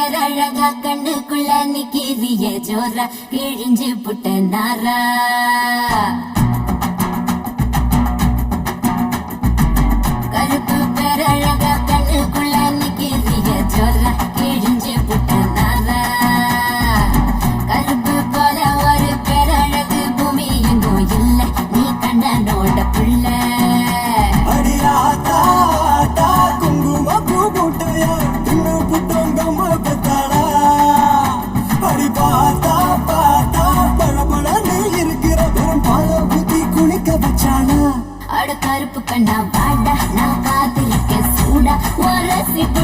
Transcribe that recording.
பேரழகா கண்ணுக்குள்ள நிக்கிறிய ஜோரா கிழிஞ்சு புட்ட நாரா கருப்பு பேரழகா கண்ணுக்குள்ள நிக்கிறிய ஜோரா கிழிஞ்சு புட்ட நாரா கருப்பு போல ஒரு பேரழகு பூமி எங்கும் இல்ல நீ கண்ணனோட புள்ள கருப்பு கண்ணா வாடா நான் காத்திருக்க சூடா ஒரு சிப்பு